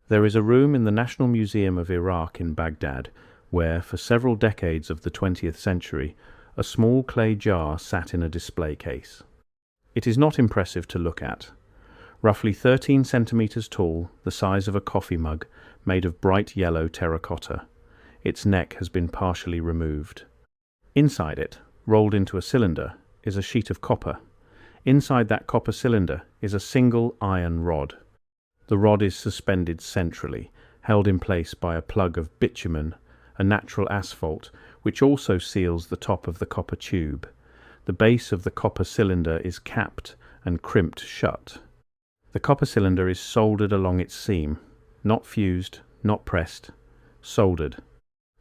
There is a room in the National Museum of Iraq in Baghdad where, for several decades of the 20th century, a small clay jar sat in a display case. It is not impressive to look at. Roughly 13 centimeters tall, the size of a coffee mug, made of bright yellow terracotta. Its neck has been partially removed. Inside it, rolled into a cylinder, is a sheet of copper. Inside that copper cylinder is a single iron rod. The rod is suspended centrally, held in place by a plug of bitumen, a natural asphalt, which also seals the top of the copper tube. The base of the copper cylinder is capped and crimped shut. The copper cylinder is soldered along its seam, not fused, not pressed, soldered,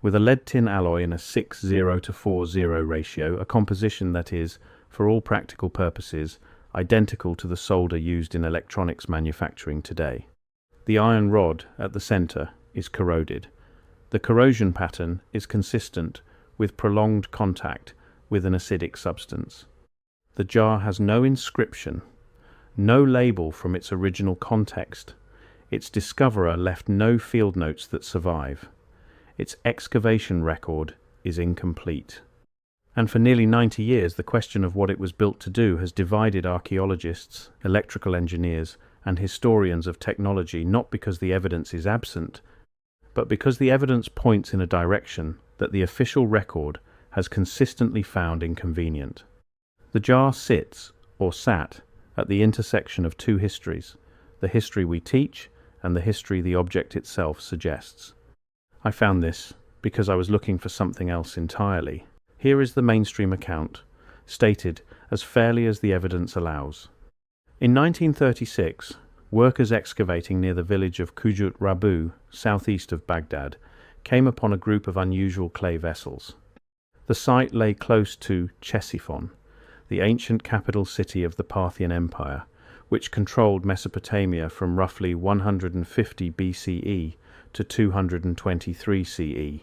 with a lead-tin alloy in a 6:0:40 ratio, a composition that is, for all practical purposes, identical to the solder used in electronics manufacturing today. The iron rod at the center is corroded. The corrosion pattern is consistent with prolonged contact with an acidic substance. The jar has no inscription, no label from its original context. Its discoverer left no field notes that survive. Its excavation record is incomplete. And for nearly 90 years, the question of what it was built to do has divided archaeologists, electrical engineers, and historians of technology, not because the evidence is absent, but because the evidence points in a direction that the official record has consistently found inconvenient. The jar sits, or sat, at the intersection of two histories, the history we teach and the history the object itself suggests. I found this because I was looking for something else entirely. Here is the mainstream account, stated as fairly as the evidence allows. In 1936, workers excavating near the village of Kujut Rabu, southeast of Baghdad, came upon a group of unusual clay vessels. The site lay close to Ctesiphon, the ancient capital city of the Parthian Empire, which controlled Mesopotamia from roughly 150 BCE to 223 CE,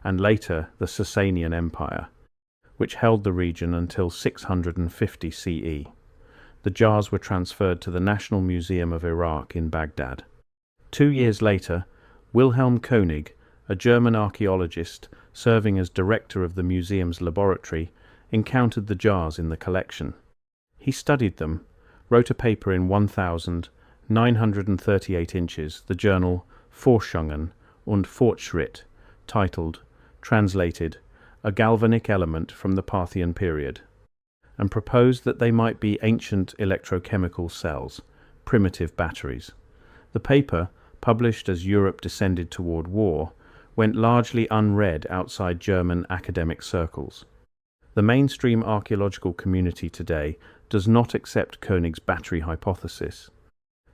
and later the Sasanian Empire, which held the region until 650 CE. The jars were transferred to the National Museum of Iraq in Baghdad. 2 years later, Wilhelm König, a German archaeologist serving as director of the museum's laboratory, encountered the jars in the collection. He studied them, wrote a paper in 1,938 inches, the journal Forschungen und Fortschritt, titled, translated, A Galvanic Element from the Parthian Period, and proposed that they might be ancient electrochemical cells, primitive batteries. The paper, published as Europe descended toward war, went largely unread outside German academic circles. The mainstream archaeological community today does not accept König's battery hypothesis.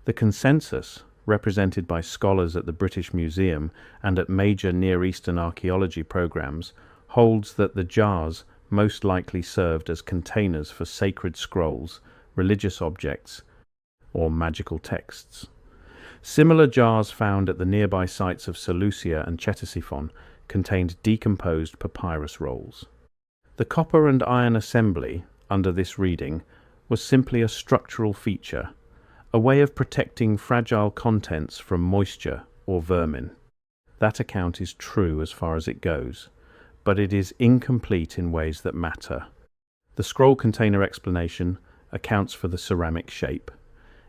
The consensus, represented by scholars at the British Museum and at major Near Eastern archaeology programs, holds that the jars most likely served as containers for sacred scrolls, religious objects, or magical texts. Similar jars found at the nearby sites of Seleucia and Ctesiphon contained decomposed papyrus rolls. The copper and iron assembly, under this reading, was simply a structural feature, a way of protecting fragile contents from moisture or vermin. That account is true as far as it goes, but it is incomplete in ways that matter. The scroll container explanation accounts for the ceramic shape.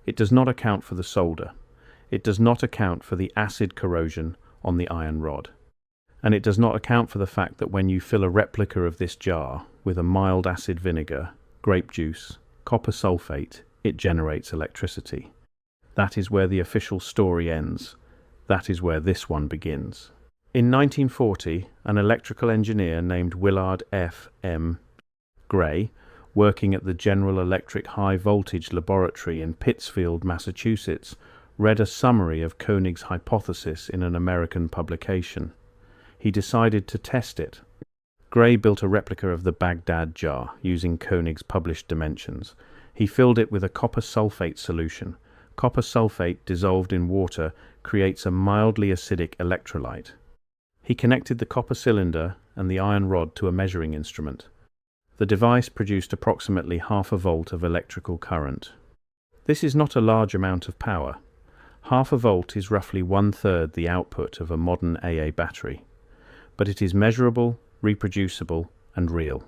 It does not account for the solder. It does not account for the acid corrosion on the iron rod. And it does not account for the fact that when you fill a replica of this jar with a mild acid vinegar, grape juice, copper sulfate, it generates electricity. That is where the official story ends. That is where this one begins. In 1940, an electrical engineer named Willard F. M. Gray, working at the General Electric High Voltage Laboratory in Pittsfield, Massachusetts, read a summary of König's hypothesis in an American publication. He decided to test it. Gray built a replica of the Baghdad jar using König's published dimensions. He filled it with a copper sulfate solution. Copper sulfate dissolved in water creates a mildly acidic electrolyte. He connected the copper cylinder and the iron rod to a measuring instrument. The device produced approximately 0.5 volt of electrical current. This is not a large amount of power. Half a volt is roughly one-third the output of a modern AA battery, but it is measurable, reproducible, and real.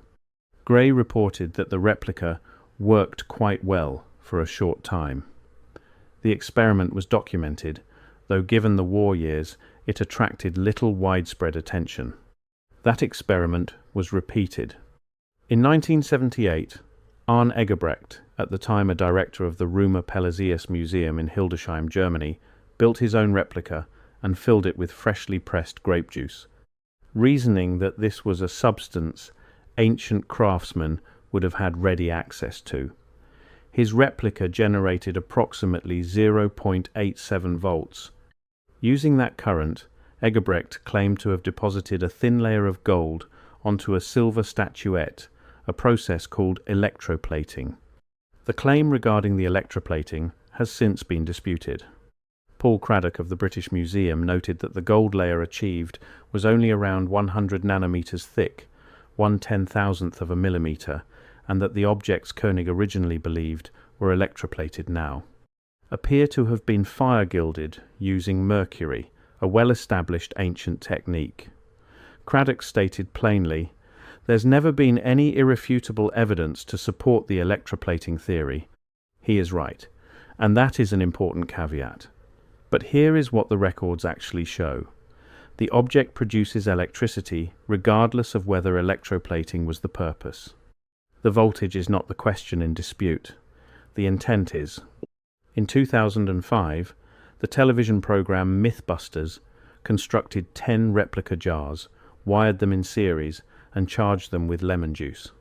Gray reported that the replica worked quite well for a short time. The experiment was documented, though given the war years, it attracted little widespread attention. That experiment was repeated. In 1978, Arne Egebrecht, at the time a director of the Rumer Pelazius Museum in Hildesheim, Germany, built his own replica and filled it with freshly pressed grape juice, reasoning that this was a substance ancient craftsmen would have had ready access to. His replica generated approximately 0.87 volts. Using that current, Egebrecht claimed to have deposited a thin layer of gold onto a silver statuette, a process called electroplating. The claim regarding the electroplating has since been disputed. Paul Craddock of the British Museum noted that the gold layer achieved was only around 100 nanometers thick, 1/10,000th of a millimeter, and that the objects König originally believed were electroplated now appear to have been fire-gilded using mercury, a well-established ancient technique. Craddock stated plainly, "There's never been any irrefutable evidence to support the electroplating theory." He is right, and that is an important caveat. But here is what the records actually show. The object produces electricity regardless of whether electroplating was the purpose. The voltage is not the question in dispute. The intent is. In 2005, the television program Mythbusters constructed 10 replica jars, wired them in series, and charged them with lemon juice.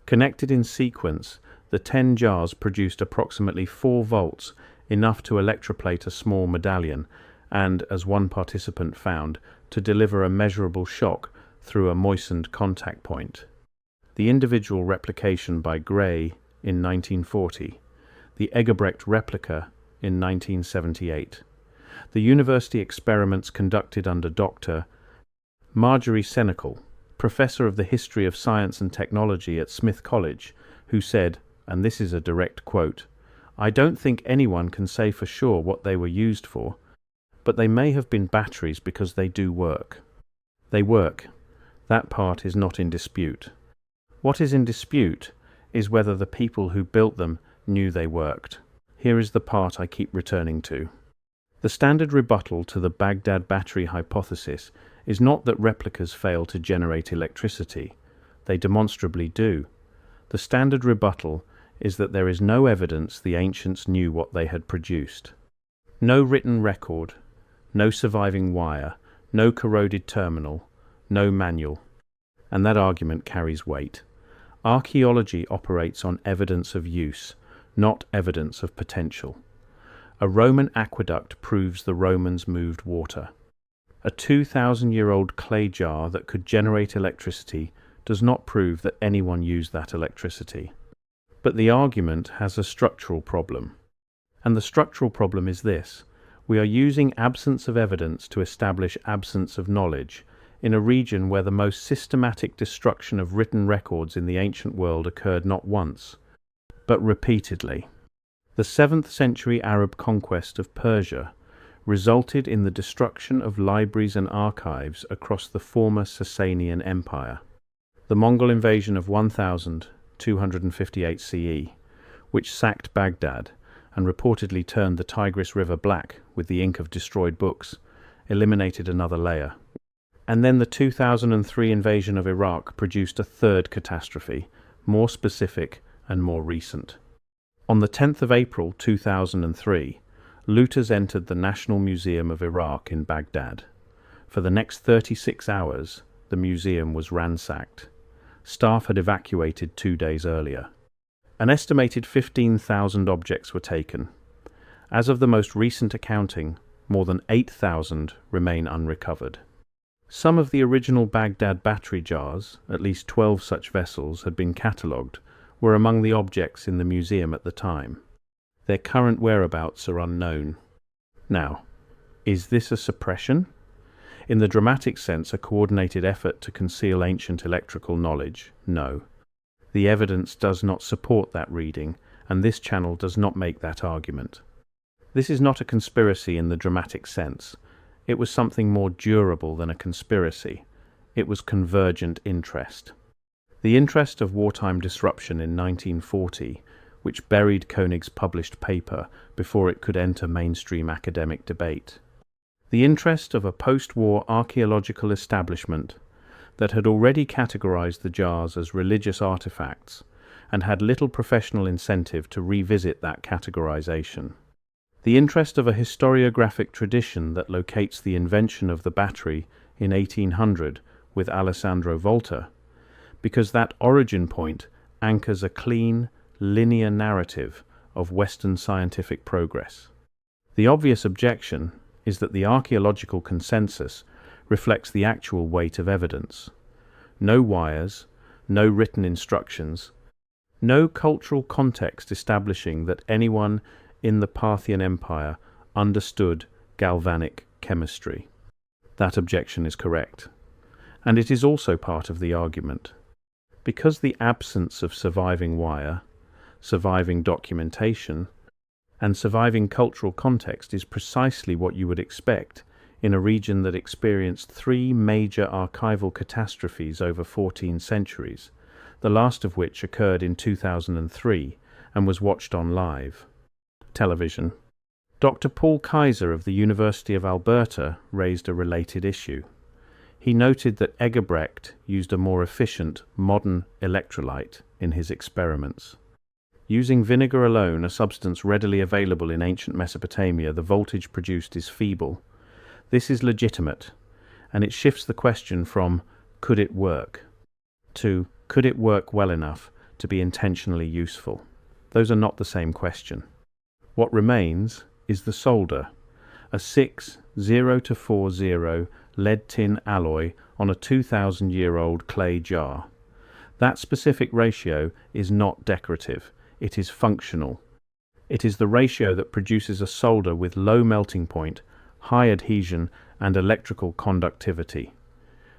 Connected in sequence, the 10 jars produced approximately 4 volts, enough to electroplate a small medallion, and, as one participant found, to deliver a measurable shock through a moistened contact point. The individual replication by Gray in 1940, the Egebrecht replica in 1978, the university experiments conducted under Dr. Marjorie Senecal, professor of the history of science and technology at Smith College, who said, and this is a direct quote, "I don't think anyone can say for sure what they were used for, but they may have been batteries because they do work." They work. That part is not in dispute. What is in dispute is whether the people who built them knew they worked. Here is the part I keep returning to. The standard rebuttal to the Baghdad Battery hypothesis is not that replicas fail to generate electricity. They demonstrably do. The standard rebuttal is that there is no evidence the ancients knew what they had produced. No written record, no surviving wire, no corroded terminal, no manual. And that argument carries weight. Archaeology operates on evidence of use, not evidence of potential. A Roman aqueduct proves the Romans moved water. A 2,000-year-old clay jar that could generate electricity does not prove that anyone used that electricity. But the argument has a structural problem. And the structural problem is this: we are using absence of evidence to establish absence of knowledge in a region where the most systematic destruction of written records in the ancient world occurred not once, but repeatedly. The 7th century Arab conquest of Persia resulted in the destruction of libraries and archives across the former Sasanian Empire. The Mongol invasion of 1258 CE, which sacked Baghdad and reportedly turned the Tigris River black with the ink of destroyed books, eliminated another layer. And then the 2003 invasion of Iraq produced a third catastrophe, more specific and more recent. On the 10th of April 2003, looters entered the National Museum of Iraq in Baghdad. For the next 36 hours, the museum was ransacked. Staff had evacuated 2 days earlier. An estimated 15,000 objects were taken. As of the most recent accounting, more than 8,000 remain unrecovered. Some of the original Baghdad Battery jars, at least 12 such vessels, had been catalogued, were among the objects in the museum at the time. Their current whereabouts are unknown. Now, is this a suppression? In the dramatic sense, a coordinated effort to conceal ancient electrical knowledge? No. The evidence does not support that reading, and this channel does not make that argument. This is not a conspiracy in the dramatic sense. It was something more durable than a conspiracy. It was convergent interest. The interest of wartime disruption in 1940, which buried König's published paper before it could enter mainstream academic debate. The interest of a post-war archaeological establishment that had already categorized the jars as religious artifacts and had little professional incentive to revisit that categorization. The interest of a historiographic tradition that locates the invention of the battery in 1800 with Alessandro Volta, because that origin point anchors a clean, linear narrative of Western scientific progress. The obvious objection is that the archaeological consensus reflects the actual weight of evidence. No wires, no written instructions, no cultural context establishing that anyone in the Parthian Empire understood galvanic chemistry. That objection is correct. And it is also part of the argument. Because the absence of surviving wire, surviving documentation, and surviving cultural context is precisely what you would expect in a region that experienced 3 major archival catastrophes over 14 centuries, the last of which occurred in 2003 and was watched on live television. Dr. Paul Kaiser of the University of Alberta raised a related issue. He noted that Egebrecht used a more efficient, modern electrolyte in his experiments. Using vinegar alone, a substance readily available in ancient Mesopotamia, the voltage produced is feeble. This is legitimate, and it shifts the question from could it work to could it work well enough to be intentionally useful. Those are not the same question. What remains is the solder, a 6:0:40 lead-tin alloy on a 2,000-year-old clay jar. That specific ratio is not decorative, it is functional. It is the ratio that produces a solder with low melting point, high adhesion, and electrical conductivity.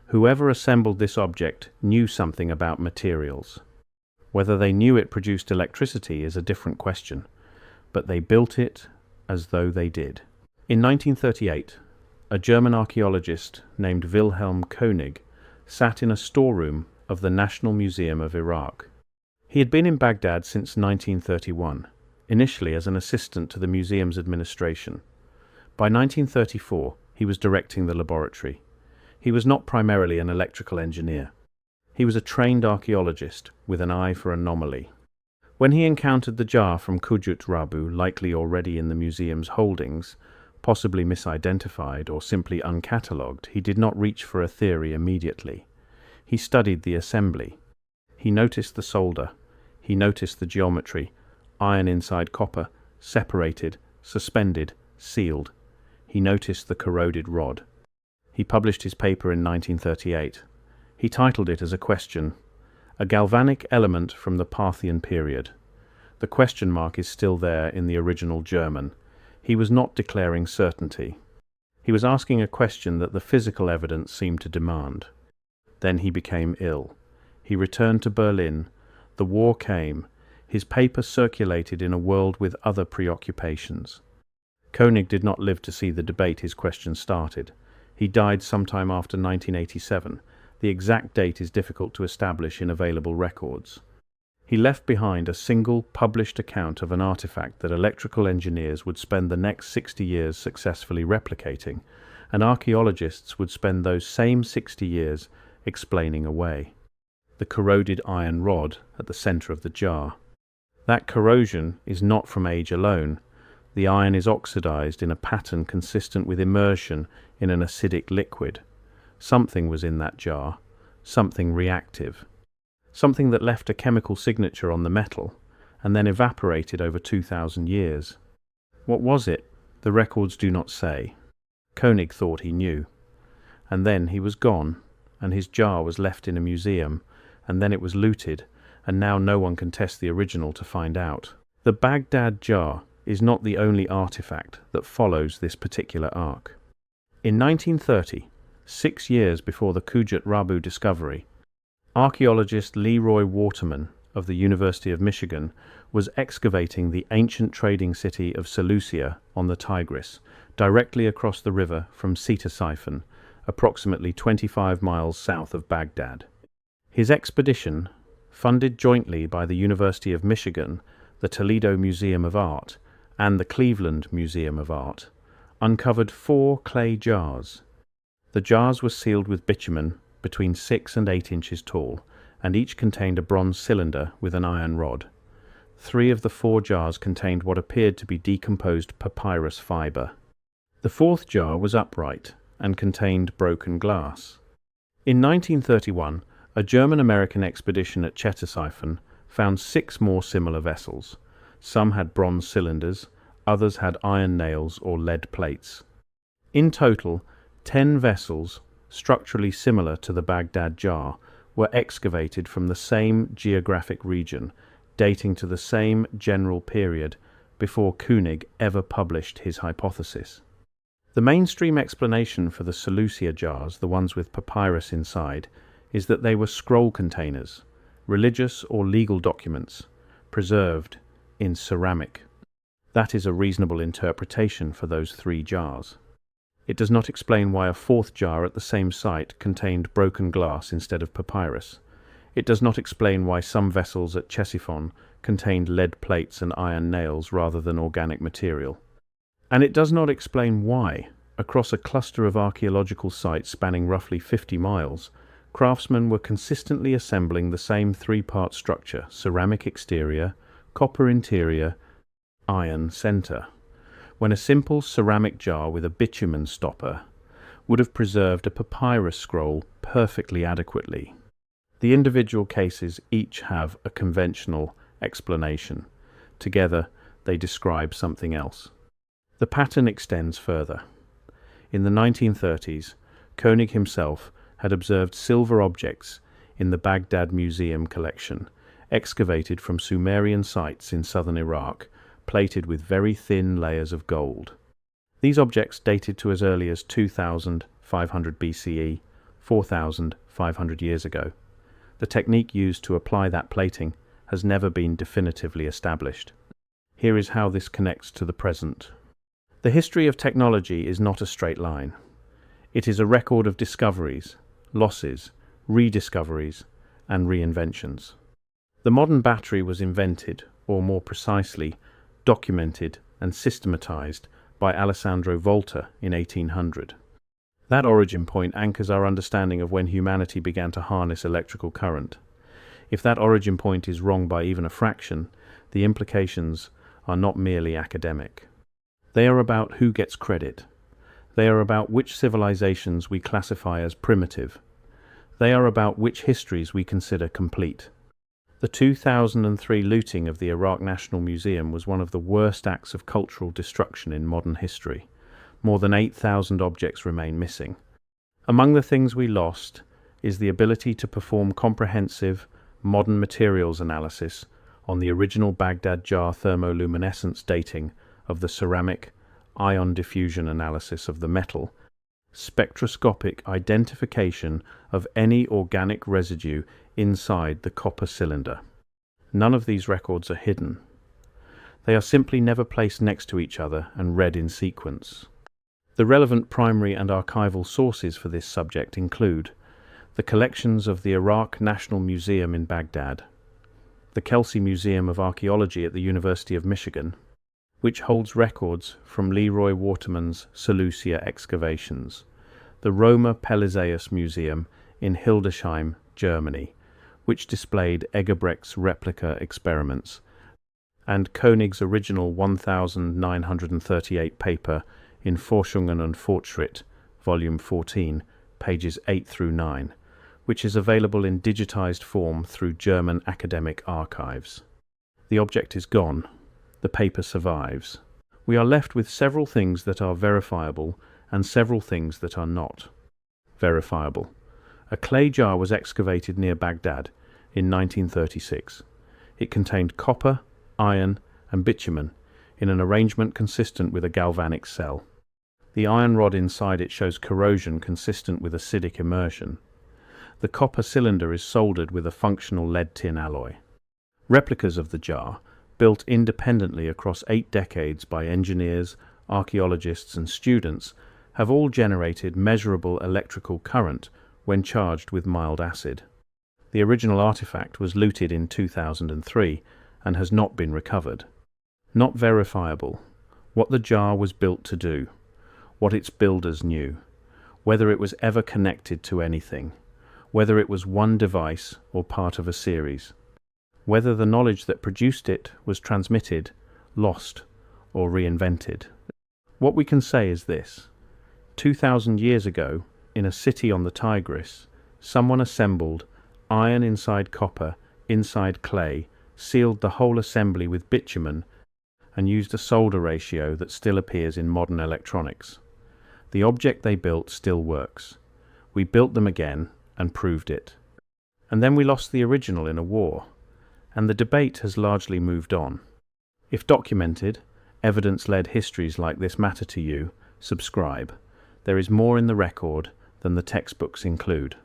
Whoever assembled this object knew something about materials. Whether they knew it produced electricity is a different question, but they built it as though they did. In 1938, a German archaeologist named Wilhelm König sat in a storeroom of the National Museum of Iraq. He had been in Baghdad since 1931, initially as an assistant to the museum's administration. By 1934, he was directing the laboratory. He was not primarily an electrical engineer. He was a trained archaeologist with an eye for anomaly. When he encountered the jar from Kujut Rabu, likely already in the museum's holdings, possibly misidentified or simply uncatalogued, he did not reach for a theory immediately. He studied the assembly. He noticed the solder. He noticed the geometry, iron inside copper, separated, suspended, sealed. He noticed the corroded rod. He published his paper in 1938. He titled it as a question, "A Galvanic Element from the Parthian Period." The question mark is still there in the original German. He was not declaring certainty. He was asking a question that the physical evidence seemed to demand. Then he became ill. He returned to Berlin. The war came. His paper circulated in a world with other preoccupations. König did not live to see the debate his question started. He died sometime after 1987. The exact date is difficult to establish in available records. He left behind a single published account of an artifact that electrical engineers would spend the next 60 years successfully replicating, and archaeologists would spend those same 60 years explaining away. The corroded iron rod at the center of the jar. That corrosion is not from age alone. The iron is oxidized in a pattern consistent with immersion in an acidic liquid. Something was in that jar, something reactive. Something that left a chemical signature on the metal and then evaporated over 2,000 years. What was it? The records do not say. König thought he knew. And then he was gone, and his jar was left in a museum, and then it was looted, and now no one can test the original to find out. The Baghdad jar is not the only artifact that follows this particular arc. In 1930, 6 years before the Kujut Rabu discovery, archaeologist Leroy Waterman of the University of Michigan was excavating the ancient trading city of Seleucia on the Tigris, directly across the river from Ctesiphon, approximately 25 miles south of Baghdad. His expedition, funded jointly by the University of Michigan, the Toledo Museum of Art, and the Cleveland Museum of Art, uncovered 4 clay jars. The jars were sealed with bitumen between 6 and 8 inches tall, and each contained a bronze cylinder with an iron rod. 3 of the 4 jars contained what appeared to be decomposed papyrus fiber. The 4th jar was upright and contained broken glass. In 1931, a German-American expedition at Ctesiphon found 6 more similar vessels. Some had bronze cylinders, others had iron nails or lead plates. In total, 10 vessels, structurally similar to the Baghdad jar, were excavated from the same geographic region, dating to the same general period before König ever published his hypothesis. The mainstream explanation for the Seleucia jars, the ones with papyrus inside, is that they were scroll containers, religious or legal documents, preserved in ceramic. That is a reasonable interpretation for those 3 jars. It does not explain why a 4th jar at the same site contained broken glass instead of papyrus. It does not explain why some vessels at Ctesiphon contained lead plates and iron nails rather than organic material. And it does not explain why, across a cluster of archaeological sites spanning roughly 50 miles, craftsmen were consistently assembling the same 3-part structure: ceramic exterior, copper interior, iron center, when a simple ceramic jar with a bitumen stopper would have preserved a papyrus scroll perfectly adequately. The individual cases each have a conventional explanation. Together, they describe something else. The pattern extends further. In the 1930s, König himself had observed silver objects in the Baghdad Museum collection, excavated from Sumerian sites in southern Iraq, plated with very thin layers of gold. These objects dated to as early as 2500 BCE, 4,500 years ago. The technique used to apply that plating has never been definitively established. Here is how this connects to the present. The history of technology is not a straight line. It is a record of discoveries, losses, rediscoveries, and reinventions. The modern battery was invented, or more precisely, documented and systematized by Alessandro Volta in 1800. That origin point anchors our understanding of when humanity began to harness electrical current. If that origin point is wrong by even a fraction, the implications are not merely academic. They are about who gets credit. They are about which civilizations we classify as primitive. They are about which histories we consider complete. The 2003 looting of the Iraq National Museum was one of the worst acts of cultural destruction in modern history. More than 8,000 objects remain missing. Among the things we lost is the ability to perform comprehensive, modern materials analysis on the original Baghdad jar thermoluminescence dating of the ceramic, ion diffusion analysis of the metal, spectroscopic identification of any organic residue inside the copper cylinder. None of these records are hidden. They are simply never placed next to each other and read in sequence. The relevant primary and archival sources for this subject include the collections of the Iraq National Museum in Baghdad, the Kelsey Museum of Archaeology at the University of Michigan, which holds records from Leroy Waterman's Seleucia excavations, the Roma Pelizaeus Museum in Hildesheim, Germany, which displayed Egebrecht's replica experiments, and König's original 1938 paper in Forschungen und Fortschritt, Volume 14, pages 8 through 9, which is available in digitized form through German academic archives. The object is gone. The paper survives. We are left with several things that are verifiable and several things that are not. Verifiable. A clay jar was excavated near Baghdad in 1936. It contained copper, iron, and bitumen in an arrangement consistent with a galvanic cell. The iron rod inside it shows corrosion consistent with acidic immersion. The copper cylinder is soldered with a functional lead-tin alloy. Replicas of the jar, built independently across 8 decades by engineers, archaeologists and students, have all generated measurable electrical current when charged with mild acid. The original artifact was looted in 2003 and has not been recovered. Not verifiable. What the jar was built to do. What its builders knew. Whether it was ever connected to anything. Whether it was one device or part of a series. Whether the knowledge that produced it was transmitted, lost, or reinvented. What we can say is this. 2,000 years ago, in a city on the Tigris, someone assembled iron inside copper, inside clay, sealed the whole assembly with bitumen, and used a solder ratio that still appears in modern electronics. The object they built still works. We built them again and proved it. And then we lost the original in a war, and the debate has largely moved on. If documented, evidence-led histories like this matter to you, subscribe. There is more in the record than the textbooks include.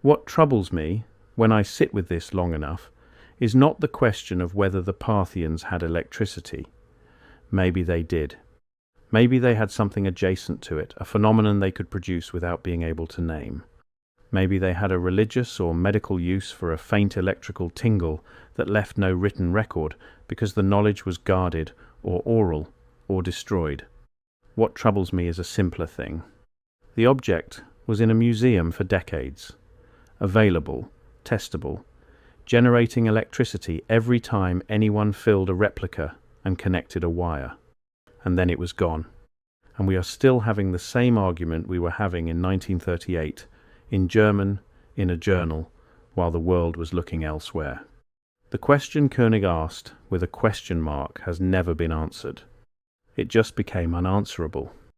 What troubles me, when I sit with this long enough, is not the question of whether the Parthians had electricity. Maybe they did. Maybe they had something adjacent to it, a phenomenon they could produce without being able to name. Maybe they had a religious or medical use for a faint electrical tingle that left no written record because the knowledge was guarded or oral or destroyed. What troubles me is a simpler thing. The object was in a museum for decades, available, testable, generating electricity every time anyone filled a replica and connected a wire. And then it was gone. And we are still having the same argument we were having in 1938, in German, in a journal, while the world was looking elsewhere. The question König asked with a question mark has never been answered. It just became unanswerable.